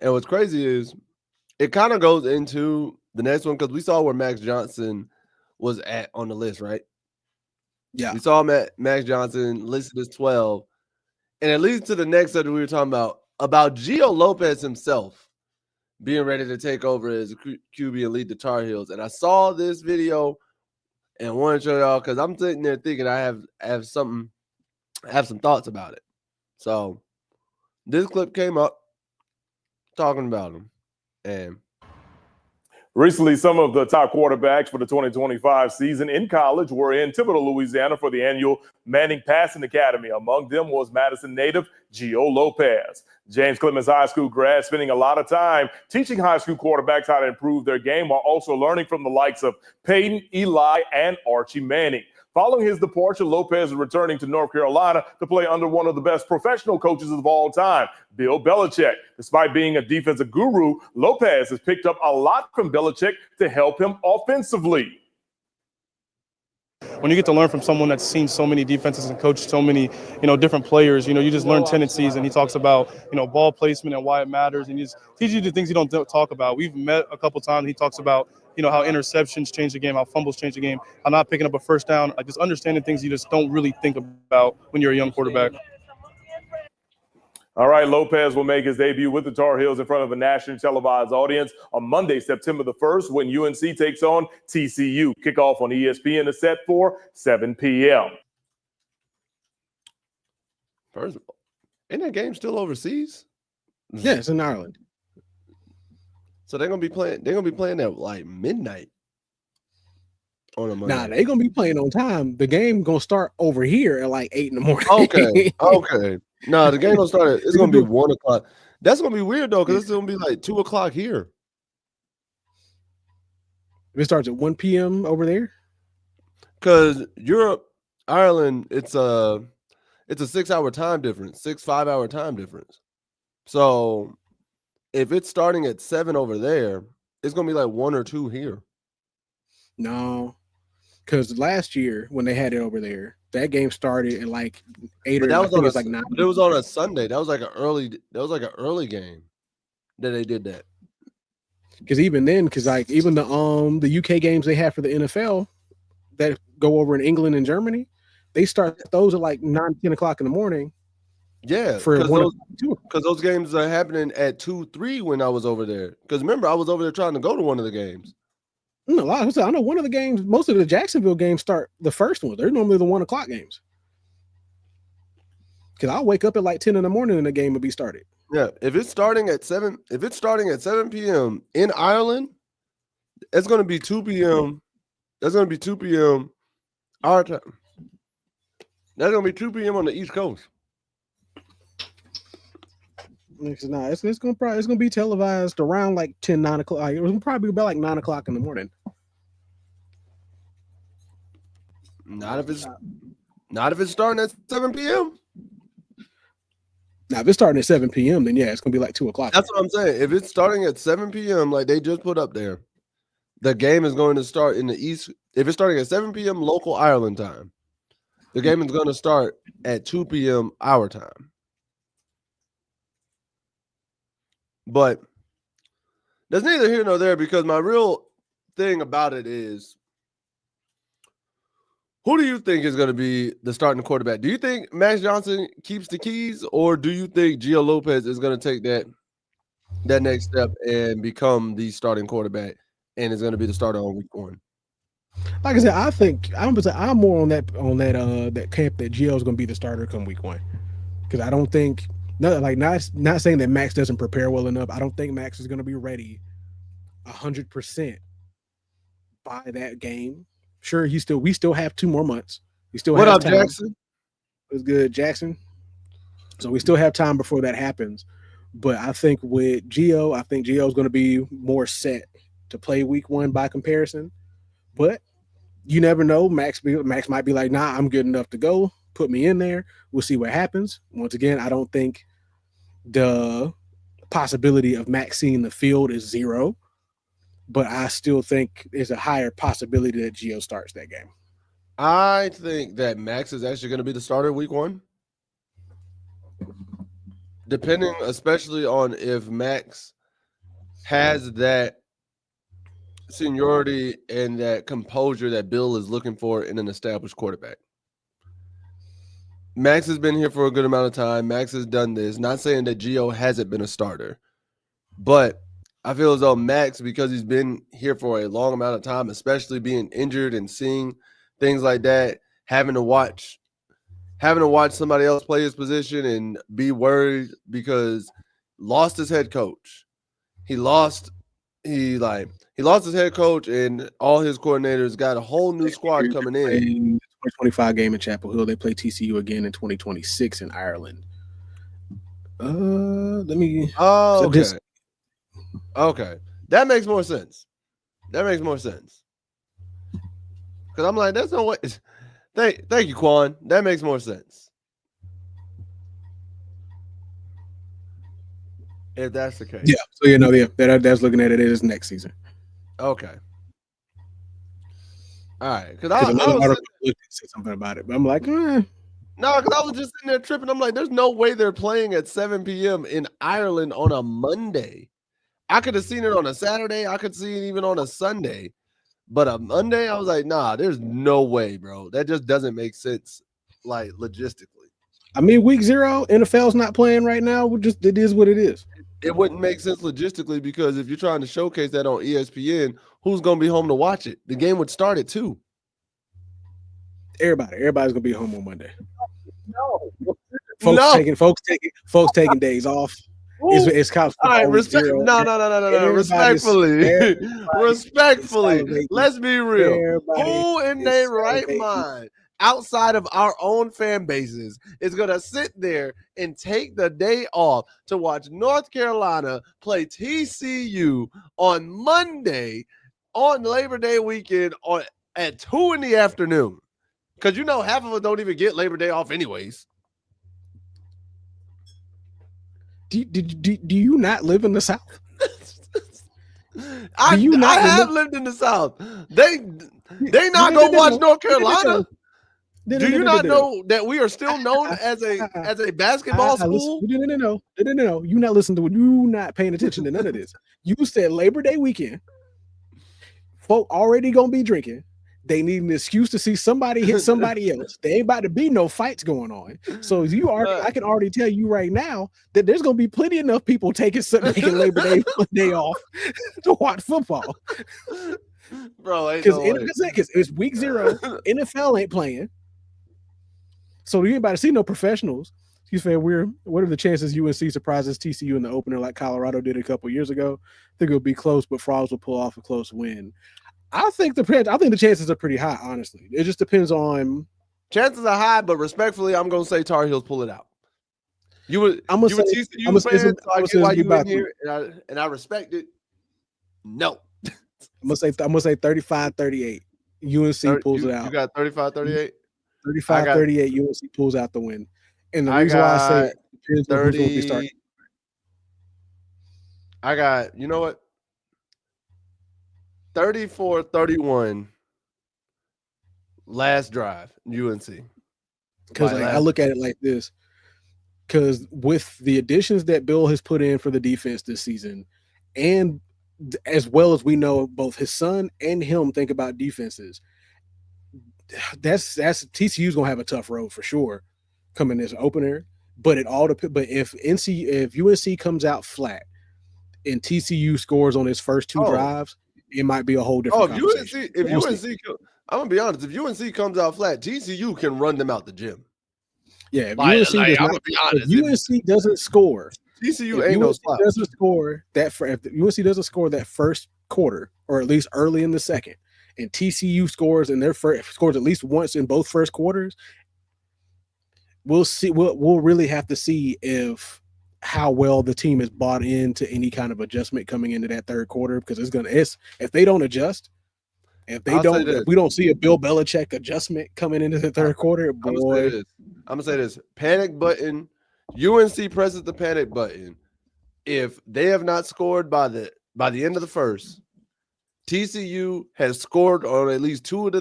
And what's crazy is it kind of goes into the next one because we saw where Max Johnson was at on the list, right? Yeah. We saw Max Johnson listed as 12. And it leads to the next subject we were talking about Gio Lopez himself being ready to take over as a QB and lead the Tar Heels. And I saw this video and wanted to show y'all because I'm sitting there thinking I have some thoughts about it. So this clip came up talking about him. And recently, some of the top quarterbacks for the 2025 season in college were in Thibodaux, Louisiana for the annual Manning Passing Academy. Among them was Madison native Gio Lopez. James Clemens High School grad, spending a lot of time teaching high school quarterbacks how to improve their game while also learning from the likes of Peyton, Eli, and Archie Manning. Following his departure, Lopez is returning to North Carolina to play under one of the best professional coaches of all time, Bill Belichick. Despite being a defensive guru, Lopez has picked up a lot from Belichick to help him offensively. When you get to learn from someone that's seen so many defenses and coached so many, different players, you just learn tendencies. And he talks about, ball placement and why it matters. And he just teaches you the things you don't talk about. We've met a couple times. He talks about, how interceptions change the game, how fumbles change the game, how not picking up a first down, like just understanding things you just don't really think about when you're a young quarterback. All right, Lopez will make his debut with the Tar Heels in front of a nationally televised audience on Monday, September the 1st, when UNC takes on TCU. Kickoff on ESPN is set for 7 p.m. First of all, isn't that game still overseas? Yeah, it's in Ireland. So they're gonna be playing at like midnight on a Monday. Nah, they're gonna be playing on time. The game gonna start over here at like 8 in the morning. Okay. No, the game gonna start. It's gonna be 1 o'clock. That's gonna be weird though, because it's gonna be like 2 o'clock here. It starts at 1 p.m. over there. Because Europe, Ireland, it's a 6-hour time difference, 5-hour time difference. So if it's starting at 7 over there, it's gonna be like 1 or 2 here. No, because last year when they had it over there, that game started at like 8 or that was on like 9. But it was on a Sunday. That was like an early game that they did that. Because even then, even the UK games they have for the NFL that go over in England and Germany, they start those at like 9, 10 o'clock in the morning. Yeah, because those games are happening at 2, 3 when I was over there. Because remember, I was over there trying to go to one of the games. I know one of the games. Most of the Jacksonville games start the first one. They're normally the 1 o'clock games. Because I'll wake up at like 10 in the morning and the game will be started. Yeah, if it's starting at 7 p.m. in Ireland, it's going to be 2 p.m. That's going to be 2 p.m. our time. That's going to be 2 p.m. on the East Coast. It's gonna be televised around like 10, 9 o'clock. Like, it was probably about like 9 o'clock in the morning. Not if it's starting at 7 p.m. Now, if it's starting at 7 p.m., then yeah, it's gonna be like 2 o'clock. That's what I'm saying. If it's starting at 7 p.m., like they just put up there, the game is going to start in the East. If it's starting at 7 p.m. local Ireland time, the game is going to start at 2 p.m. our time. But there's neither here nor there, because my real thing about it is, who do you think is going to be the starting quarterback? Do you think Max Johnson keeps the keys, or do you think Gio Lopez is going to take that next step and become the starting quarterback and is going to be the starter on week 1? Like I said, I think I'm more on that camp that Gio is going to be the starter come week 1, because I don't think. Not saying that Max doesn't prepare well enough. I don't think Max is going to be ready 100% by that game. Sure, we still have 2 more months. We still what have up, time. Jackson? It was good, Jackson. So we still have time before that happens. But I think with Gio, is going to be more set to play week 1 by comparison. But you never know. Max might be like, nah, I'm good enough to go. Put me in there. We'll see what happens. Once again, I don't think the possibility of Max seeing the field is 0, but I still think there's a higher possibility that Gio starts that game. I think that Max is actually going to be the starter week 1. depending especially on if Max has that seniority and that composure that Bill is looking for in an established quarterback. Max has been here for a good amount of time. Max has done this. Not saying that Gio hasn't been a starter, but I feel as though Max, because he's been here for a long amount of time, especially being injured and seeing things like that, having to watch somebody else play his position and be worried because lost his head coach. He lost his head coach and all his coordinators, got a whole new squad coming in. 2025 game in Chapel Hill. They play TCU again in 2026 in Ireland. Let me. Oh, okay. Okay. That makes more sense. Because I'm like, there's no way. Thank you, Quan. That makes more sense. If that's the case. Yeah. So that's looking at it as next season. Okay. All right. Because I was say something about it, but I'm like, no, because I was just sitting there tripping. I'm like, there's no way they're playing at 7 p.m. in Ireland on a Monday. I could have seen it on a Saturday. I could see it even on a Sunday. But a Monday, I was like, nah, there's no way, bro. That just doesn't make sense, like, logistically. I mean, week 0, NFL's not playing right now. It is what it is. It wouldn't make sense logistically because if you're trying to showcase that on ESPN, who's going to be home to watch it? The game would start at 2. Everybody's going to be home on Monday. No. Folks taking days off. It's kind of all right. No. Respectfully. Let's be real. Who in their right mind, outside of our own fan bases, is going to sit there and take the day off to watch North Carolina play TCU on Monday on Labor Day weekend at 2 in the afternoon? Because half of us don't even get Labor Day off anyways. Do you not live in the South? I have lived in the South. They not gonna watch North Carolina. Do you not know that we are still known as a basketball school? No. You not listening to what you not paying attention to none of this. You said Labor Day weekend. Folk already gonna be drinking. They need an excuse to see somebody hit somebody else. There ain't about to be no fights going on. So I can already tell you right now that there's gonna be plenty enough people taking Labor Day off to watch football. Bro, because it's week 0, NFL ain't playing. So you ain't about to see no professionals. You say what are the chances UNC surprises TCU in the opener like Colorado did a couple years ago? I think it'll be close, but Frogs will pull off a close win. I think the chances are pretty high, honestly. It just depends on. Chances are high, but respectfully, I'm going to say Tar Heels pull it out. I'm going to say why you in here, and I respect it. No. I'm going to say 35-38. UNC pulls it out. You got 35-38? 35-38, UNC pulls out the win. And the reason why I say it depends on who's going to be starting. I got, you know what? 34-31 last drive, UNC. Because I look at it like this. Because with the additions that Bill has put in for the defense this season, and as well as we know both his son and him think about defenses, that's TCU's gonna have a tough road for sure coming this opener. But it all depends. But if UNC comes out flat and TCU scores on his first 2 drives, it might be a whole different conversation. I'm gonna be honest, if UNC comes out flat, TCU can run them out the gym. Yeah, if UNC doesn't score, TCU ain't no spot. If UNC doesn't score that first quarter, or at least early in the second, and TCU scores scores at least once in both first quarters, we'll see. We'll really have to see how well the team is bought into any kind of adjustment coming into that third quarter, because if they don't adjust, if we don't see a Bill Belichick adjustment coming into the third quarter, boy. I'm gonna say this: panic button. UNC presses the panic button. If they have not scored by the end of the first, TCU has scored on at least two of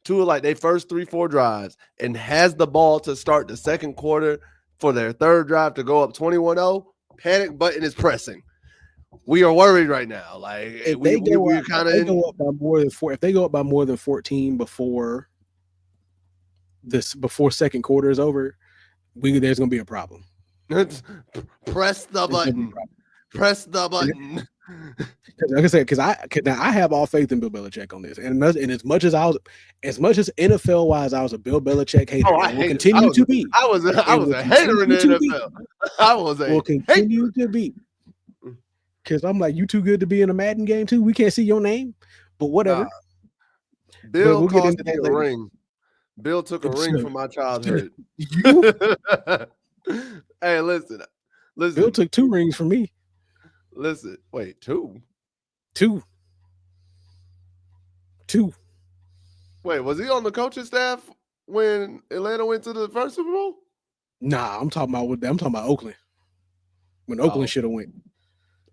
like their first 3-4 drives and has the ball to start the second quarter. for their third drive to go up 21-0, panic button is pressing. We are worried right now. Like If we're kind of go up by more than 4, if they go up by more than 14 before second quarter is over, there's gonna be a problem. Press the button. Press the button. Like I said, because I have all faith in Bill Belichick on this, and as much as NFL wise, I was a Bill Belichick hater. Oh, I will continue to be. I was a hater in the NFL. I was a will continue to be. Because I'm like, you too good to be in a Madden game too. We can't see your name, but whatever. Bill cost me a ring. Bill took a ring from my childhood. You? Hey, listen. Bill took 2 rings from me. Listen, wait, 2? 2. Wait, was he on the coaching staff when Atlanta went to the first Super Bowl? Nah, I'm talking about Oakland. When Oakland should have went.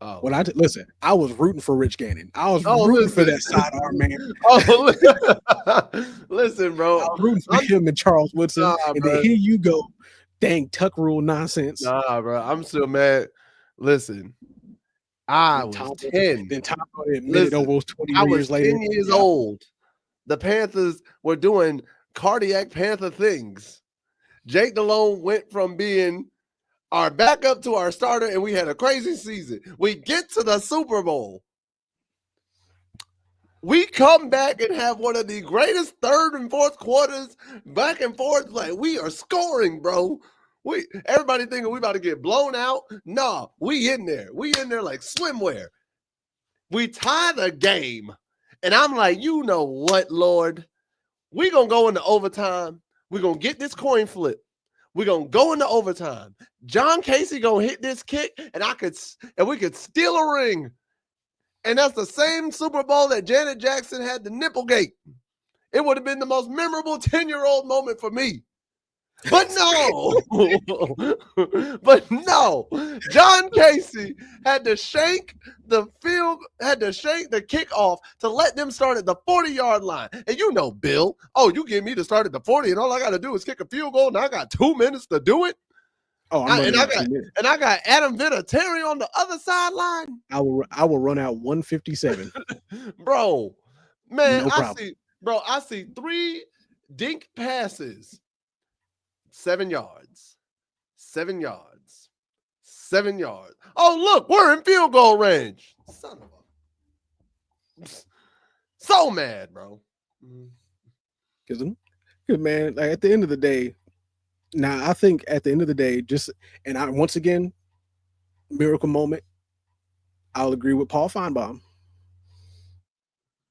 Oh. When listen, I was rooting for Rich Gannon. I was rooting for that sidearm man. Listen, bro. I was rooting for him and Charles Woodson. And then here you go. Dang tuck rule nonsense. Nah, bro. I'm still mad. Listen. I was 10. Then Tom admitted almost 20 years later. I was 10 years old. The Panthers were doing cardiac Panther things. Jake Delhomme went from being our backup to our starter, and we had a crazy season. We get to the Super Bowl. We come back and have one of the greatest third and fourth quarters back and forth. Like, we are scoring, bro. Everybody thinking we about to get blown out. Nah, we in there. We in there like swimwear. We tie the game. And I'm like, you know what, Lord? We going to go into overtime. We're going to get this coin flip. We're going to go into overtime. John Casey going to hit this kick, and we could steal a ring. And that's the same Super Bowl that Janet Jackson had the Nipplegate. It would have been the most memorable 10-year-old moment for me. But no, John Casey had to shank the kickoff to let them start at the 40-yard line. And you know, Bill, you give me to start at the 40, and all I got to do is kick a field goal, and I got 2 minutes to do it. I got Adam Vinatieri on the other sideline. I will run out 157. Bro, man, no I see 3 dink passes. 7 yards. 7 yards. 7 yards. Oh, look, we're in field goal range. Son of a. So mad, bro. Because, man, like at the end of the day, I think at the end of the day, once again, miracle moment, I'll agree with Paul Feinbaum.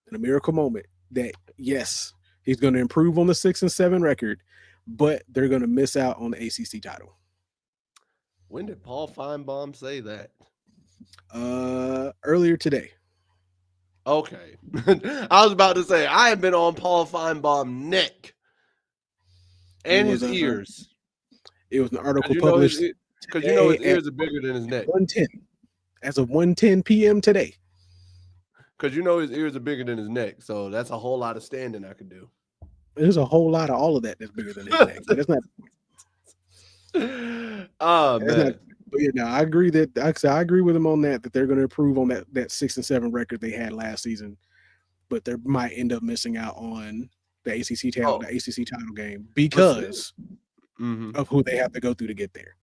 In a miracle moment that, yes, he's going to improve on the 6-7 record, but they're going to miss out on the ACC title. When did Paul Feinbaum say that? Earlier today. Okay. I was about to say, I have been on Paul Feinbaum's neck and his ears. It was an article published. Because you know his ears are bigger than his neck. 1:10. As of 1:10 p.m. today. Because you know his ears are bigger than his neck. So that's a whole lot of standing I could do. There's a whole lot of all of that that's bigger than his neck. But that's not. Oh, man. But yeah, no, I agree I agree with him on that they're going to improve on that 6-7 record they had last season, but they might end up missing out on the ACC title game because of who they have to go through to get there.